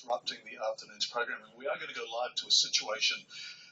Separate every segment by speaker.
Speaker 1: interrupting the afternoon's programming. We are going to go live to a situation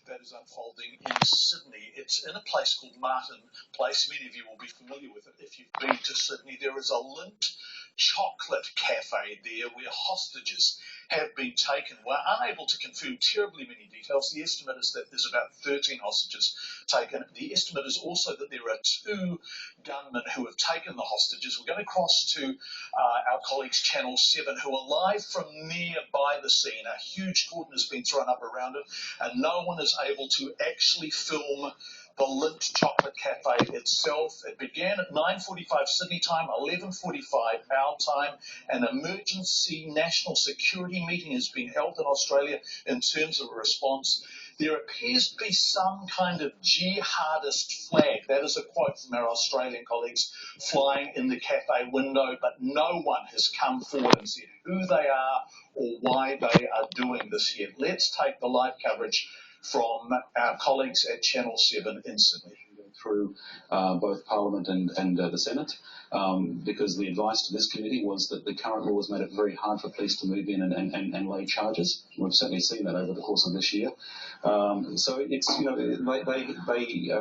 Speaker 1: that is unfolding in Sydney. It's in a place called Martin Place. Many of you will be familiar with it if you've been to Sydney. There is a Lindt chocolate cafe there where hostages have been taken. We're unable to confirm terribly many details. The estimate is that there's about 13 hostages taken. The estimate is also that there are 2 gunmen who have taken the hostages. We're going to cross to our colleagues Channel 7 who are live from nearby the scene. A huge cordon has been thrown up around it and no one is able to actually film the Lindt Chocolate Cafe itself. It began at 9:45 Sydney time, 11:45 our time. An emergency national security meeting has been held in Australia in terms of a response. There appears to be some kind of jihadist flag, that is a quote from our Australian colleagues, flying in the cafe window, but no one has come forward and said who they are or why they are doing this yet. Let's take the live coverage from our colleagues at Channel 7 in Sydney.
Speaker 2: Through both Parliament and the Senate, because the advice to this committee was that the current law has made it very hard for police to move in and lay charges. We've certainly seen that over the course of this year. So it's, they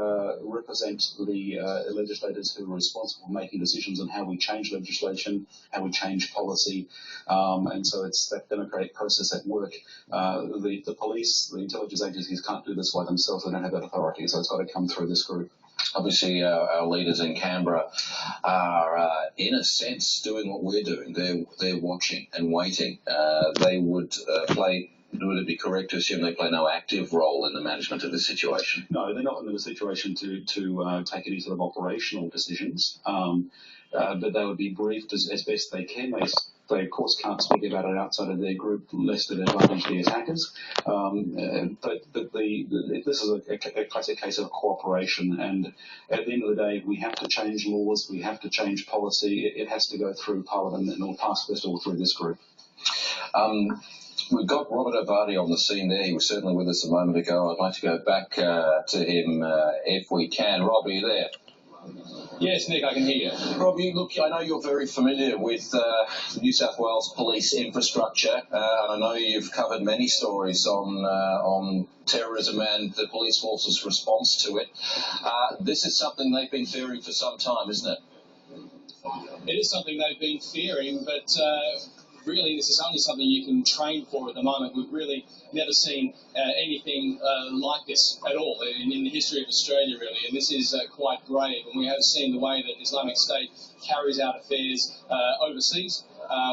Speaker 2: represent the legislators who are responsible for making decisions on how we change legislation, how we change policy, and so it's that democratic process at work. The police, the intelligence agencies can't do this by themselves. They don't have that authority, so it's got to come through this group.
Speaker 3: Obviously, our leaders in Canberra are, in a sense, doing what we're doing. They're watching and waiting. They would play. Would it be correct to assume they play no active role in the management of the situation?
Speaker 2: No, they're not in a situation to take any sort of operational decisions. But they would be briefed as best they can. They of course can't speak about it outside of their group lest it advantage the attackers. But this is a classic case of cooperation, and at the end of the day we have to change laws, we have to change policy. It has to go through Parliament and it'll pass first of all through this group.
Speaker 3: We've got Robert O'Barty on the scene there. He was certainly with us a moment ago. I'd like to go back to him if we can. Rob, are you there?
Speaker 4: Yes, Nick, I can hear you.
Speaker 3: Rob, look, I know you're very familiar with New South Wales police infrastructure, and I know you've covered many stories on terrorism and the police force's response to it. This is something they've been fearing for some time, isn't it?
Speaker 4: It is something they've been fearing, but really this is only something you can train for at the moment. We've really never seen anything like this at all in the history of Australia, really, and this is quite grave. And we have seen the way that Islamic State carries out affairs overseas.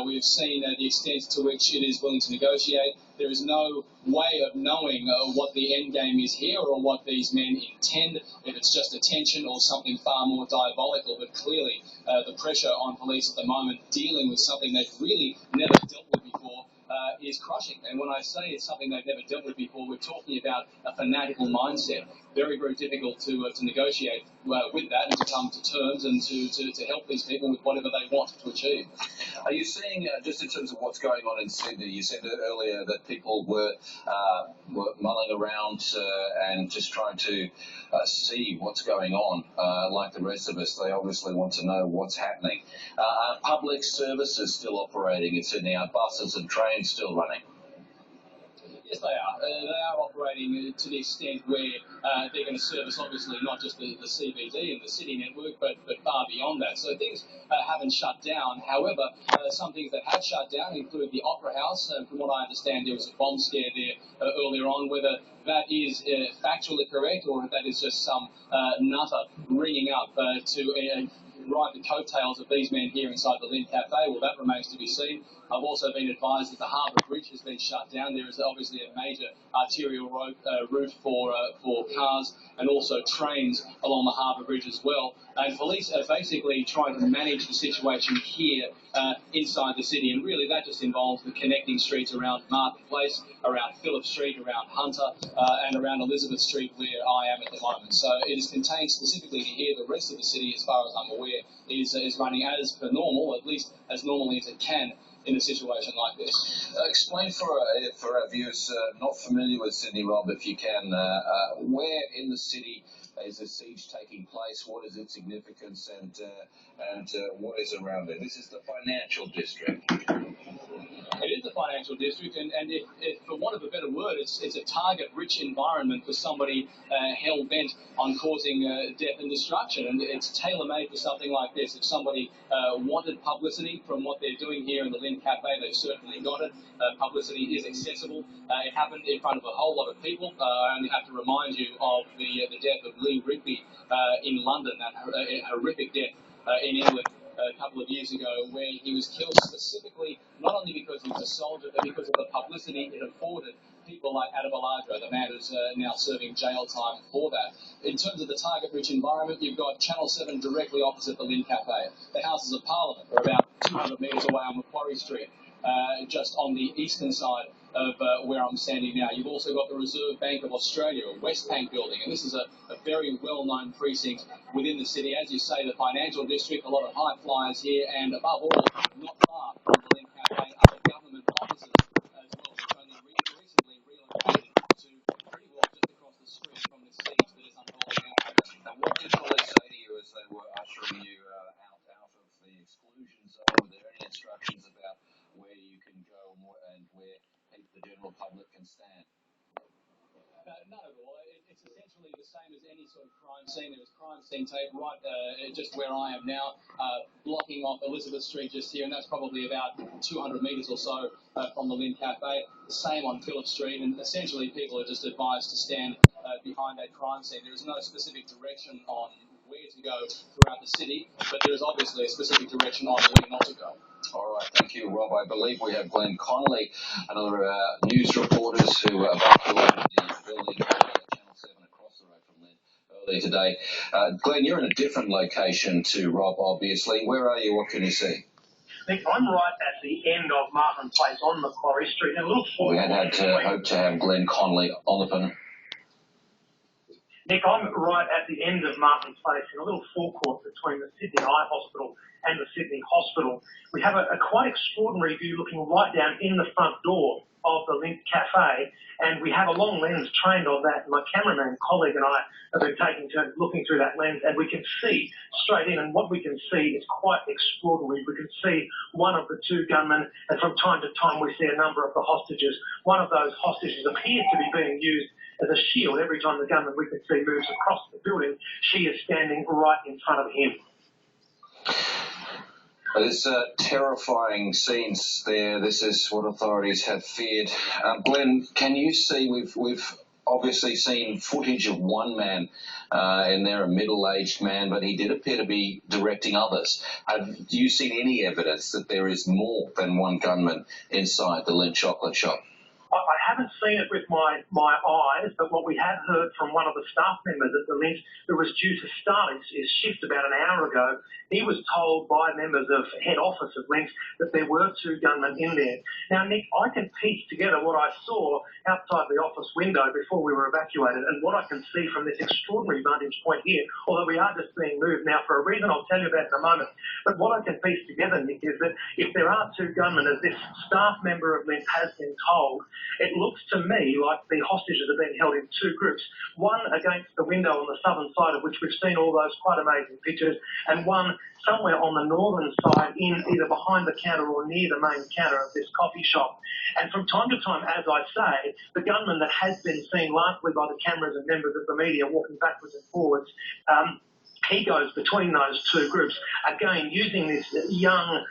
Speaker 4: We have seen the extent to which it is willing to negotiate. There is no way of knowing what the end game is here or what these men intend, if it's just attention or something far more diabolical. But clearly the pressure on police at the moment dealing with something they've really never dealt with before is crushing. And when I say it's something they've never dealt with before, we're talking about a fanatical mindset. Very, very difficult to negotiate with that and to come to terms and to help these people with whatever they want to achieve.
Speaker 3: Are you seeing, just in terms of what's going on in Sydney, you said earlier that people were mulling around and just trying to see what's going on, like the rest of us. They obviously want to know what's happening. Are public services still operating in Sydney? Are buses and trains still running?
Speaker 4: Yes, they are. They are operating to the extent where they're going to service, obviously, not just the CBD and the city network, but far beyond that. So things haven't shut down. However, some things that have shut down include the Opera House. From what I understand, there was a bomb scare there earlier on. Whether that is factually correct or if that is just some nutter ringing up to ride the coattails of these men here inside the Lindt Cafe, well, that remains to be seen. I've also been advised that the Harbour Bridge has been shut down. There is obviously a major arterial route for cars and also trains along the Harbour Bridge as well. And police are basically trying to manage the situation here inside the city. And really that just involves the connecting streets around Martin Place, around Phillip Street, around Hunter, and around Elizabeth Street where I am at the moment. So it is contained specifically to here. The rest of the city, as far as I'm aware, is running as per normal, at least as normally as it can. in a situation like this.
Speaker 3: Explain for our viewers not familiar with Sydney, Rob, if you can, where in the city is the siege taking place? What is its significance, and what is around it? This is the financial district.
Speaker 4: It is the financial district, and if for want of a better word, it's a target-rich environment for somebody hell-bent on causing death and destruction. And it's tailor-made for something like this. If somebody wanted publicity from what they're doing here in the Lindt Cafe, they've certainly got it. Publicity is accessible. It happened in front of a whole lot of people. I only have to remind you of the death of Lee Rigby in London, that horrific death in England a couple of years ago, where he was killed specifically not only because he was a soldier, but because of the publicity it afforded people like Adebolajo, the man who's now serving jail time for that. In terms of the target-rich environment, you've got Channel 7 directly opposite the Lindt Cafe. The Houses of Parliament are about 200 metres away on Macquarie Street, just on the eastern side of where I'm standing now. You've also got the Reserve Bank of Australia, a West Bank building, and this is a very well-known precinct within the city. As you say, the financial district, a lot of high flyers here, and above all, not far from the Lindt Cafe, are the government offices as well, which only recently relocated to pretty well just across the street from the siege that is unfolding out.
Speaker 3: And what did police say to you as they were ushering you out of the exclusion zone? Were there any instructions about where you can go and where the general public can stand?
Speaker 4: None at all. It's essentially the same as any sort of crime scene. There was crime scene tape right just where I am now, blocking off Elizabeth Street just here, and that's probably about 200 metres or so from the Lindt Cafe. The same on Phillip Street, and essentially people are just advised to stand behind that crime scene. There is no specific direction on where to go throughout the city, but there is obviously a specific direction on where not to go.
Speaker 3: All right, thank you, Rob. I believe we have Glenn Connolly, another news reporters who evacuated the building at Channel 7 across the road from Lindt earlier today. Glenn, you're in a different location to Rob, obviously. Where are you? What can you see?
Speaker 5: Nick, I'm right at the end of Martin Place on Macquarie Street. And a little
Speaker 3: We had hoped to have Glenn Connolly on the phone.
Speaker 5: Nick, I'm right at the end of Martin Place in a little forecourt between the Sydney Eye Hospital and the Sydney Hospital. We have a quite extraordinary view looking right down in the front door of the Lindt Cafe, and we have a long lens trained on that. My cameraman colleague and I have been taking turns looking through that lens, and we can see straight in, and what we can see is quite extraordinary. We can see one of the two gunmen, and from time to time we see a number of the hostages. One of those hostages appears to be being used as a shield. Every time the gunman we can see moves across the building, she is standing right in front of him.
Speaker 3: There's terrifying scenes there. This is what authorities have feared. Glenn, can you see, we've obviously seen footage of one man in there, a middle-aged man, but he did appear to be directing others. Do you see any evidence that there is more than one gunman inside the Lindt chocolate shop?
Speaker 5: I haven't seen it with my eyes, but what we have heard from one of the staff members at the Lindt who was due to start his shift about an hour ago, he was told by members of head office of Lindt that there were two gunmen in there. Now, Nick, I can piece together what I saw outside the office window before we were evacuated and what I can see from this extraordinary vantage point here, although we are just being moved now for a reason I'll tell you about in a moment. But what I can piece together, Nick, is that if there are two gunmen, as this staff member of Lindt has been told, it looks to me like the hostages are being held in two groups, one against the window on the southern side of which we've seen all those quite amazing pictures, and one somewhere on the northern side in either behind the counter or near the main counter of this coffee shop. And from time to time, as I say, the gunman that has been seen largely by the cameras and members of the media walking backwards and forwards, he goes between those two groups, again using this young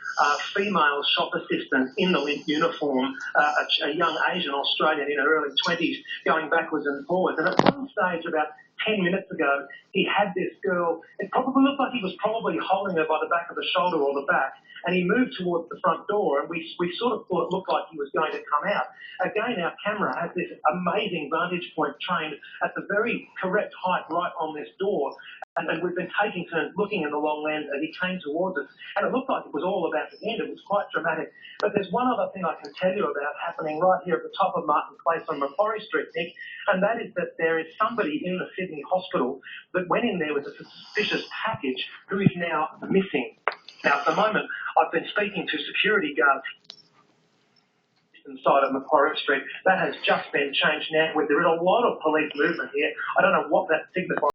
Speaker 5: female shop assistant in the Lindt uniform, a young Asian Australian in her early 20s, going backwards and forwards. And at one stage, about 10 minutes ago, he had this girl, it probably looked like he was probably holding her by the back of the shoulder or the back, and he moved towards the front door, and we sort of thought it looked like he was going to come out. Again, our camera has this amazing vantage point trained at the very correct height right on this door, and we've been taking turns looking in the long lens as he came towards us, and it looked like it was all about to end. It was quite dramatic. But there's one other thing I can tell you about happening right here at the top of Martin Place on Macquarie Street, Nick, and that is that there is somebody in the Sydney hospital that went in there with a suspicious package who is now missing. Now, at the moment, I've been speaking to security guards eastern side of Macquarie Street. That has just been changed now. There is a lot of police movement here. I don't know what that signifies.